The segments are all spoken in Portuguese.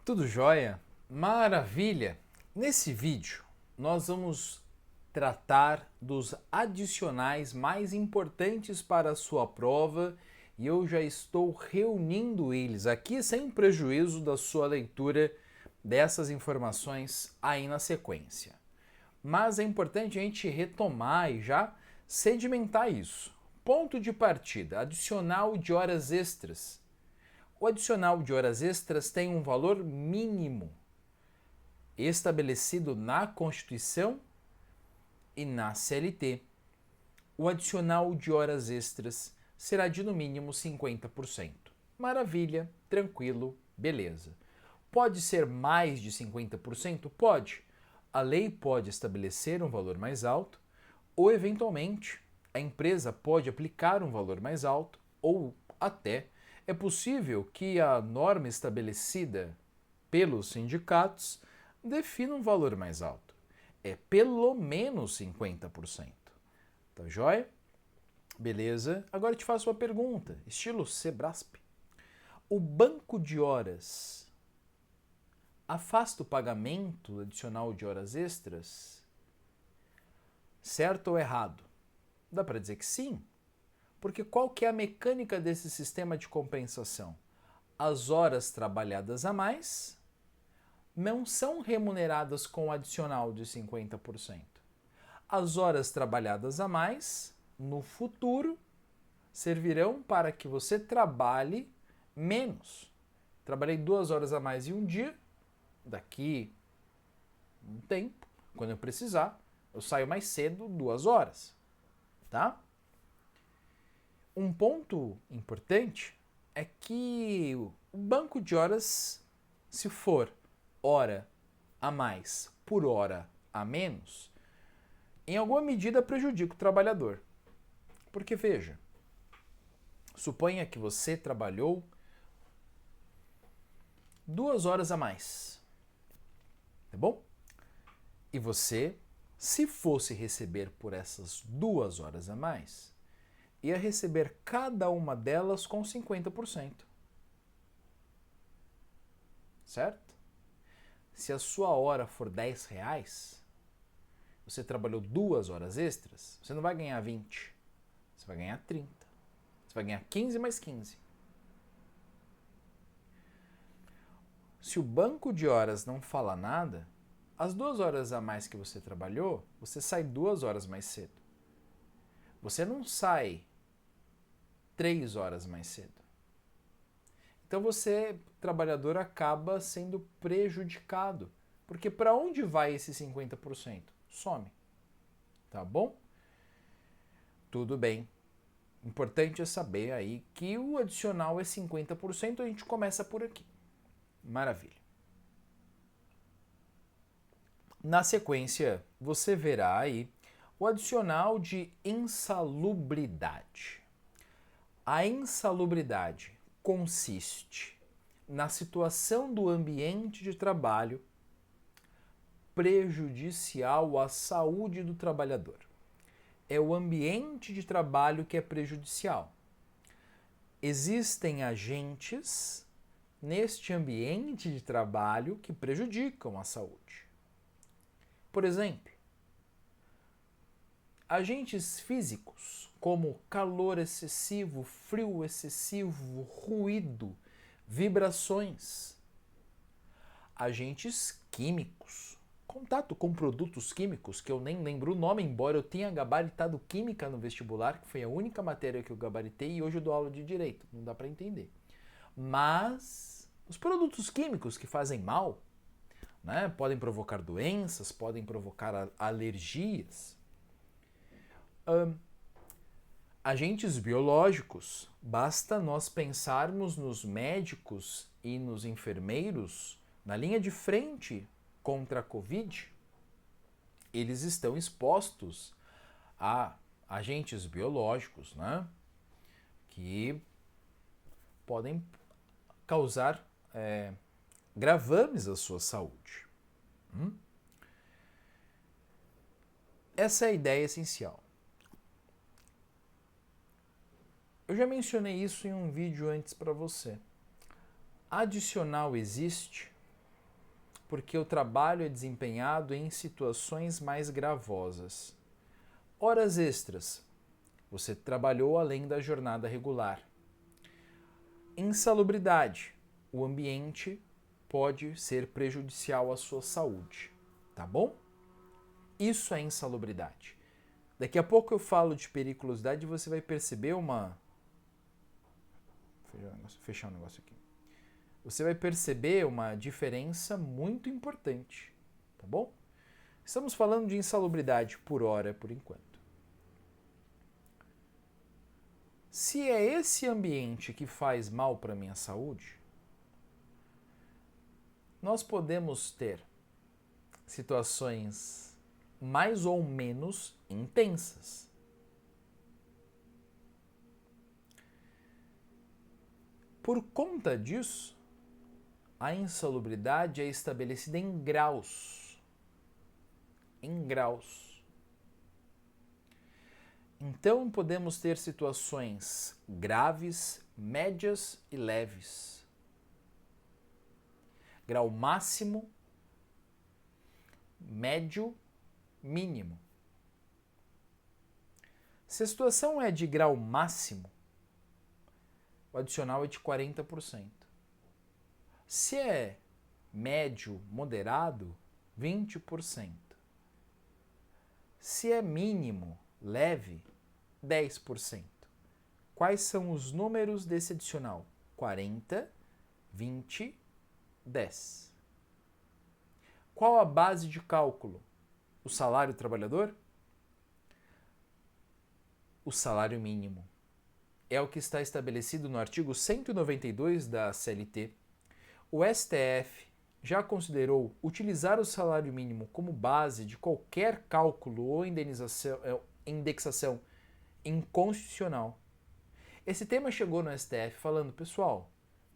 Tudo jóia? Maravilha! Nesse vídeo, nós vamos tratar dos adicionais mais importantes para a sua prova e eu já estou reunindo eles aqui sem prejuízo da sua leitura dessas informações aí na sequência. Mas é importante a gente retomar e já sedimentar isso. Ponto de partida: adicional de horas extras. O adicional de horas extras tem um valor mínimo estabelecido na Constituição e na CLT. O adicional de horas extras será de no mínimo 50%. Maravilha, tranquilo, beleza. Pode ser mais de 50%? Pode. A lei pode estabelecer um valor mais alto ou, eventualmente, a empresa pode aplicar um valor mais alto ou até é possível que a norma estabelecida pelos sindicatos defina um valor mais alto. É pelo menos 50%. Tá joia? Beleza. Agora eu te faço uma pergunta, estilo Sebrasp. O banco de horas afasta o pagamento adicional de horas extras? Certo ou errado? Dá para dizer que sim. Porque qual que é a mecânica desse sistema de compensação? As horas trabalhadas a mais não são remuneradas com adicional de 50%. As horas trabalhadas a mais, no futuro, servirão para que você trabalhe menos. Trabalhei 2 horas a mais em um dia, daqui um tempo, quando eu precisar, eu saio mais cedo 2 horas, tá? Um ponto importante é que o banco de horas, se for hora a mais por hora a menos, em alguma medida prejudica o trabalhador. Porque veja, suponha que você trabalhou 2 horas a mais, tá bom? E você, se fosse receber por essas 2 horas a mais, ia receber cada uma delas com 50%. Certo? Se a sua hora for R$ 10, você trabalhou 2 horas extras, você não vai ganhar 20, você vai ganhar 30. Você vai ganhar 15 mais 15. Se o banco de horas não fala nada, as 2 horas a mais que você trabalhou, você sai 2 horas mais cedo. Você não sai 3 horas mais cedo. Então você, trabalhador, acaba sendo prejudicado. Porque para onde vai esse 50%? Some. Tá bom? Tudo bem. Importante é saber aí que o adicional é 50%, a gente começa por aqui. Maravilha. Na sequência, você verá aí o adicional de insalubridade. A insalubridade consiste na situação do ambiente de trabalho prejudicial à saúde do trabalhador. É o ambiente de trabalho que é prejudicial. Existem agentes neste ambiente de trabalho que prejudicam a saúde. Por exemplo, agentes físicos como calor excessivo, frio excessivo, ruído, vibrações. Agentes químicos, contato com produtos químicos, que eu nem lembro o nome, embora eu tenha gabaritado Química no vestibular, que foi a única matéria que eu gabaritei e hoje eu dou aula de Direito, não dá para entender. Mas os produtos químicos que fazem mal, né, podem provocar doenças, podem provocar alergias. Agentes biológicos, basta nós pensarmos nos médicos e nos enfermeiros na linha de frente contra a Covid, eles estão expostos a agentes biológicos, né, que podem causar gravames à sua saúde. Essa é a ideia essencial. Eu já mencionei isso em um vídeo antes para você. Adicional existe porque o trabalho é desempenhado em situações mais gravosas. Horas extras. Você trabalhou além da jornada regular. Insalubridade. O ambiente pode ser prejudicial à sua saúde, tá bom? Isso é insalubridade. Daqui a pouco eu falo de periculosidade e você vai perceber fechar o negócio aqui. Você vai perceber uma diferença muito importante, tá bom? Estamos falando de insalubridade por hora, por enquanto. Se é esse ambiente que faz mal para a minha saúde, nós podemos ter situações mais ou menos intensas. Por conta disso, a insalubridade é estabelecida em graus. Em graus. Então, podemos ter situações graves, médias e leves. Grau máximo, médio, mínimo. Se a situação é de grau máximo, o adicional é de 40%. Se é médio, moderado, 20%. Se é mínimo, leve, 10%. Quais são os números desse adicional? 40, 20, 10. Qual a base de cálculo? O salário trabalhador? O salário mínimo. É o que está estabelecido no artigo 192 da CLT. O STF já considerou utilizar o salário mínimo como base de qualquer cálculo ou indexação inconstitucional. Esse tema chegou no STF falando, pessoal,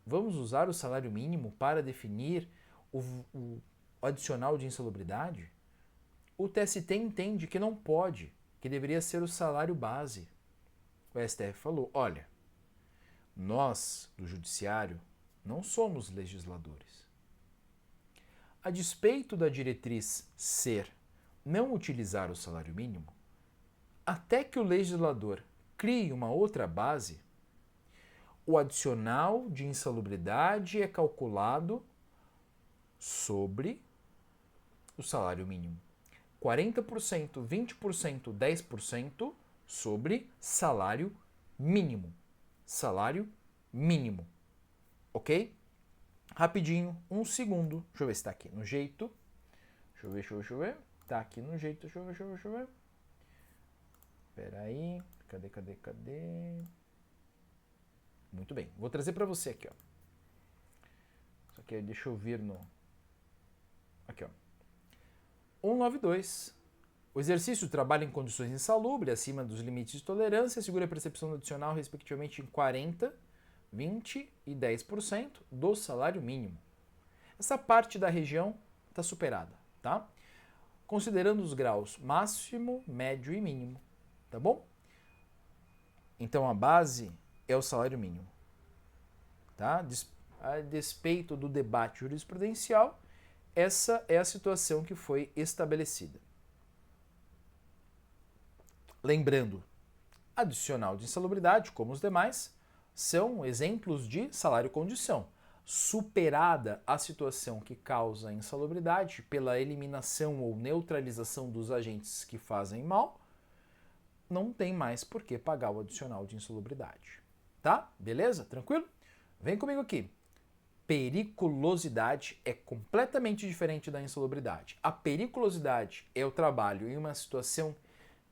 vamos usar o salário mínimo para definir o adicional de insalubridade? O TST entende que não pode, que deveria ser o salário base. O STF falou, olha, nós, do judiciário, não somos legisladores. A despeito da diretriz ser não utilizar o salário mínimo, até que o legislador crie uma outra base, o adicional de insalubridade é calculado sobre o salário mínimo. 40%, 20%, 10% sobre salário mínimo. Salário mínimo. Ok? Rapidinho, um segundo. Deixa eu ver se tá aqui no jeito. Deixa eu ver. Tá aqui no jeito. Deixa eu ver. Pera aí. Cadê? Muito bem. Vou trazer para você aqui, ó. Só que deixa eu vir no... Aqui, ó. 192. O exercício do trabalho em condições insalubres, acima dos limites de tolerância, assegura a percepção adicional, respectivamente, em 40%, 20% e 10% do salário mínimo. Essa parte da região está superada, tá? Considerando os graus máximo, médio e mínimo, tá bom? Então a base é o salário mínimo, tá? A despeito do debate jurisprudencial, essa é a situação que foi estabelecida. Lembrando, adicional de insalubridade, como os demais, são exemplos de salário-condição. Superada a situação que causa insalubridade pela eliminação ou neutralização dos agentes que fazem mal, não tem mais por que pagar o adicional de insalubridade. Tá? Beleza? Tranquilo? Vem comigo aqui. Periculosidade é completamente diferente da insalubridade. A periculosidade é o trabalho em uma situação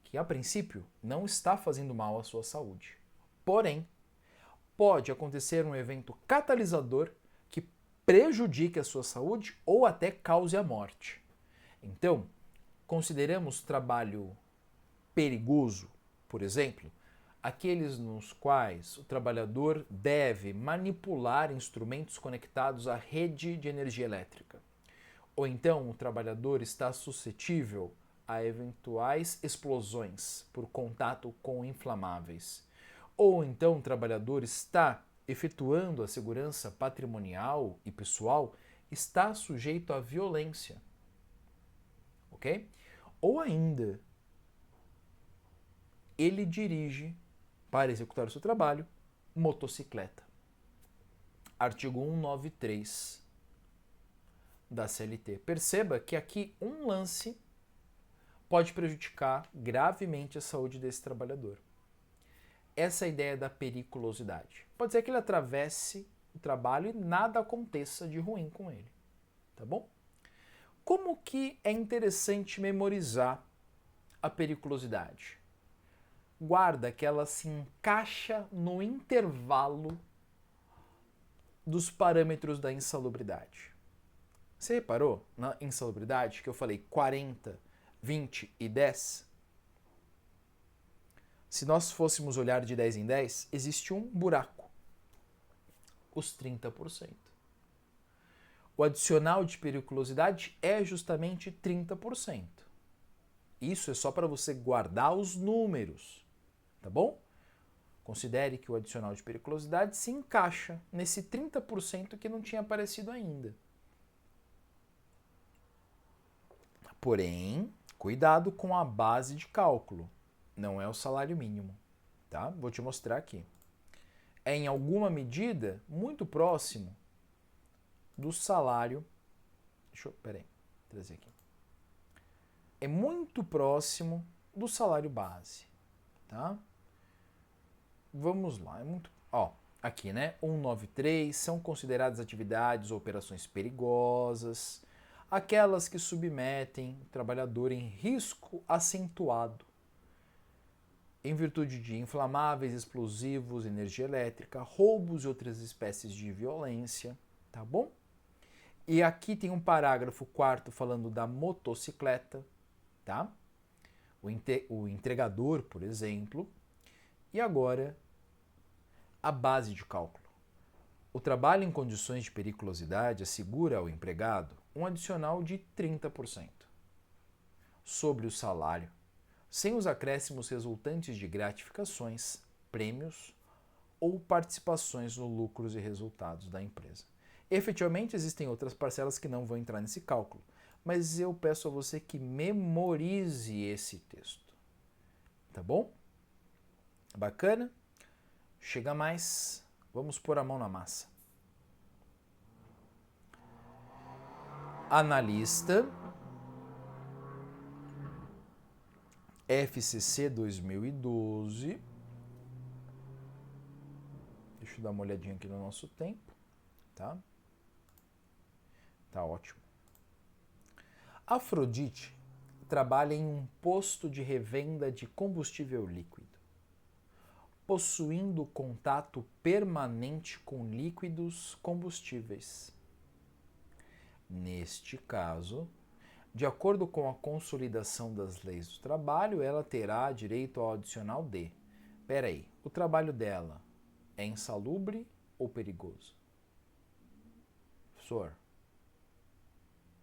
que, a princípio, não está fazendo mal à sua saúde. Porém, pode acontecer um evento catalisador que prejudique a sua saúde ou até cause a morte. Então, consideramos trabalho perigoso, por exemplo, aqueles nos quais o trabalhador deve manipular instrumentos conectados à rede de energia elétrica. Ou então o trabalhador está suscetível a eventuais explosões por contato com inflamáveis. Ou então o trabalhador está efetuando a segurança patrimonial e pessoal está sujeito à violência, ok? Ou ainda, ele dirige, para executar o seu trabalho, motocicleta. Artigo 193 da CLT. Perceba que aqui um lance pode prejudicar gravemente a saúde desse trabalhador. Essa é a ideia da periculosidade. Pode ser que ele atravesse o trabalho e nada aconteça de ruim com ele, tá bom? Como que é interessante memorizar a periculosidade? Guarda que ela se encaixa no intervalo dos parâmetros da insalubridade. Você reparou na insalubridade que eu falei 40, 20 e 10? Se nós fôssemos olhar de 10 em 10, existe um buraco, os 30%. O adicional de periculosidade é justamente 30%. Isso é só para você guardar os números, tá bom? Considere que o adicional de periculosidade se encaixa nesse 30% que não tinha aparecido ainda. Porém, cuidado com a base de cálculo. Não é o salário mínimo, tá? Vou te mostrar aqui. É em alguma medida muito próximo do salário. Peraí, trazer aqui. É muito próximo do salário base, tá? Vamos lá, é muito. Ó, aqui, né? 193 são consideradas atividades ou operações perigosas, aquelas que submetem o trabalhador em risco acentuado em virtude de inflamáveis, explosivos, energia elétrica, roubos e outras espécies de violência, tá bom? E aqui tem um parágrafo 4º falando da motocicleta, tá? O entregador, por exemplo. E agora, a base de cálculo. O trabalho em condições de periculosidade assegura ao empregado um adicional de 30% sobre o salário, sem os acréscimos resultantes de gratificações, prêmios ou participações nos lucros e resultados da empresa. Efetivamente, existem outras parcelas que não vão entrar nesse cálculo, mas eu peço a você que memorize esse texto. Tá bom? Bacana? Chega mais, vamos pôr a mão na massa. Analista, FCC 2012. Deixa eu dar uma olhadinha aqui no nosso tempo, tá? Tá ótimo. Afrodite trabalha em um posto de revenda de combustível líquido, possuindo contato permanente com líquidos combustíveis. Neste caso, de acordo com a consolidação das leis do trabalho, ela terá direito ao adicional D. Peraí, o trabalho dela é insalubre ou perigoso? Professor,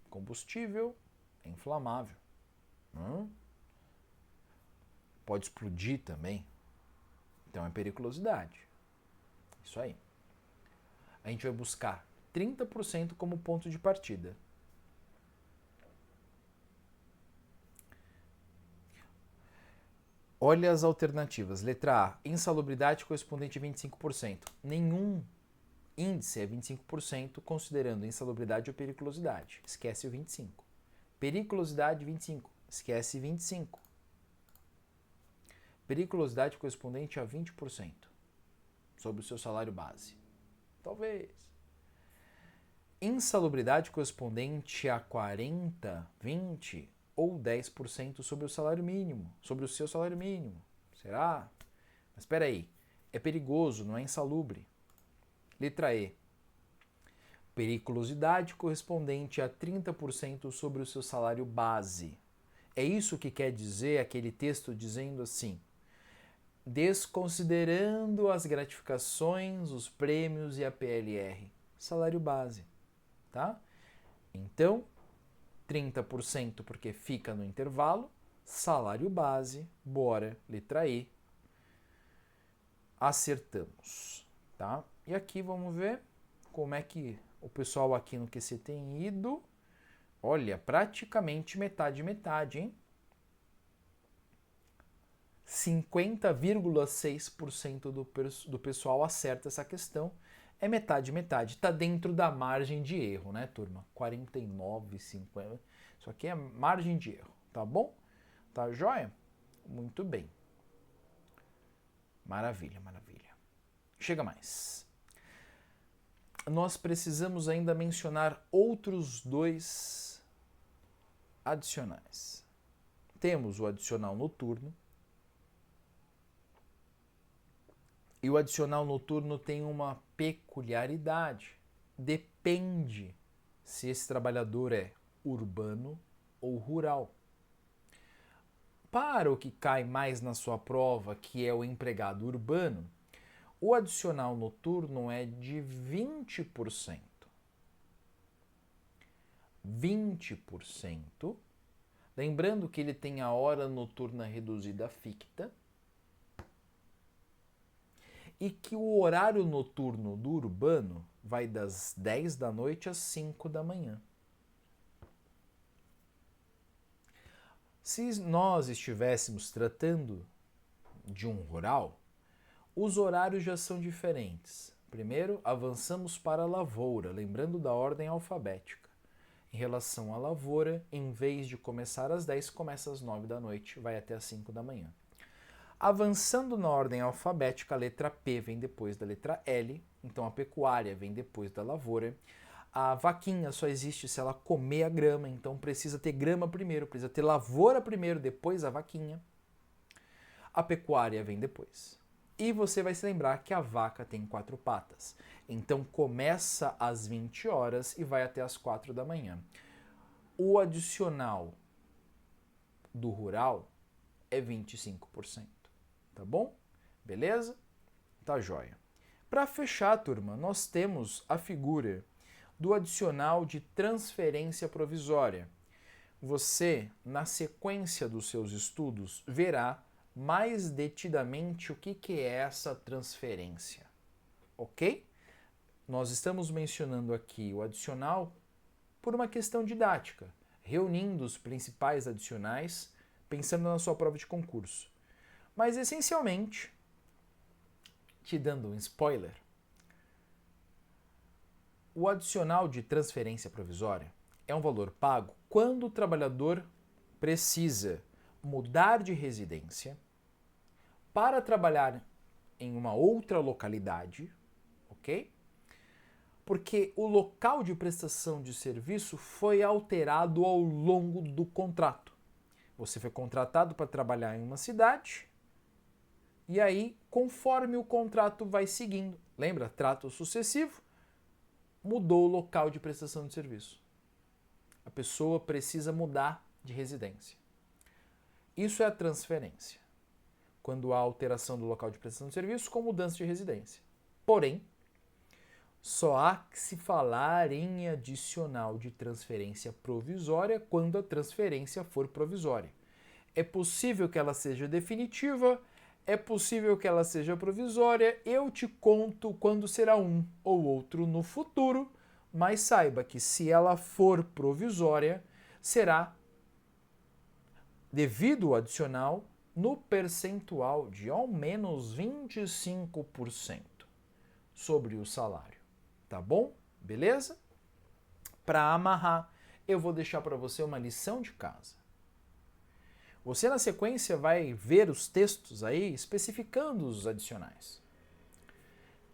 combustível é inflamável. Pode explodir também. Então é periculosidade. Isso aí. A gente vai buscar 30% como ponto de partida. Olha as alternativas. Letra A, insalubridade correspondente a 25%. Nenhum índice é 25%, considerando insalubridade ou periculosidade. Esquece o 25%. Periculosidade, 25%. Esquece 25%. Periculosidade correspondente a 20% sobre o seu salário base. Talvez. Insalubridade correspondente a 40%, 20% ou 10% sobre o salário mínimo, sobre o seu salário mínimo. Será? Mas espera aí, é perigoso, não é insalubre. Letra E. Periculosidade correspondente a 30% sobre o seu salário base. É isso que quer dizer aquele texto dizendo assim: desconsiderando as gratificações, os prêmios e a PLR. Salário base, tá? Então, 30% porque fica no intervalo, salário base, bora, letra E. Acertamos, tá? E aqui vamos ver como é que o pessoal aqui no QC tem ido. Olha, praticamente metade, hein? 50,6% do pessoal acerta essa questão. É metade. Está dentro da margem de erro, né, turma? 49, 50. Isso aqui é margem de erro, tá bom? Tá joia? Muito bem. Maravilha. Chega mais. Nós precisamos ainda mencionar outros 2 adicionais. Temos o adicional noturno. E o adicional noturno tem uma peculiaridade. Depende se esse trabalhador é urbano ou rural. Para o que cai mais na sua prova, que é o empregado urbano, o adicional noturno é de 20%. 20%. Lembrando que ele tem a hora noturna reduzida ficta. E que o horário noturno do urbano vai das 10 da noite às 5 da manhã. Se nós estivéssemos tratando de um rural, os horários já são diferentes. Primeiro, avançamos para a lavoura, lembrando da ordem alfabética. Em relação à lavoura, em vez de começar às 10, começa às 9 da noite, vai até às 5 da manhã. Avançando na ordem alfabética, a letra P vem depois da letra L, então a pecuária vem depois da lavoura. A vaquinha só existe se ela comer a grama, então precisa ter grama primeiro, precisa ter lavoura primeiro, depois a vaquinha. A pecuária vem depois. E você vai se lembrar que a vaca tem 4 patas, então começa às 20 horas e vai até às 4 da manhã. O adicional do rural é 25%. Tá bom? Beleza? Tá joia. Para fechar, turma, nós temos a figura do adicional de transferência provisória. Você, na sequência dos seus estudos, verá mais detidamente o que é essa transferência. Ok? Nós estamos mencionando aqui o adicional por uma questão didática, reunindo os principais adicionais, pensando na sua prova de concurso. Mas, essencialmente, te dando um spoiler, o adicional de transferência provisória é um valor pago quando o trabalhador precisa mudar de residência para trabalhar em uma outra localidade, ok? Porque o local de prestação de serviço foi alterado ao longo do contrato. Você foi contratado para trabalhar em uma cidade, e aí, conforme o contrato vai seguindo, lembra? Trato sucessivo, mudou o local de prestação de serviço. A pessoa precisa mudar de residência. Isso é a transferência, quando há alteração do local de prestação de serviço com mudança de residência. Porém, só há que se falar em adicional de transferência provisória quando a transferência for provisória. É possível que ela seja definitiva, é possível que ela seja provisória, eu te conto quando será um ou outro no futuro, mas saiba que se ela for provisória, será devido ao adicional no percentual de ao menos 25% sobre o salário. Tá bom? Beleza? Para amarrar, eu vou deixar para você uma lição de casa. Você, na sequência, vai ver os textos aí especificando os adicionais.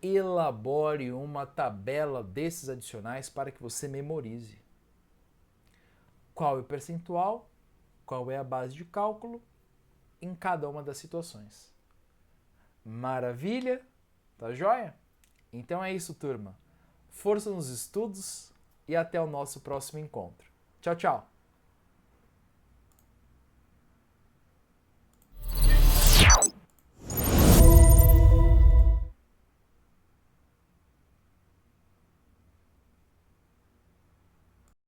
Elabore uma tabela desses adicionais para que você memorize. Qual é o percentual, qual é a base de cálculo em cada uma das situações. Maravilha? Tá joia? Então é isso, turma. Força nos estudos e até o nosso próximo encontro. Tchau, tchau!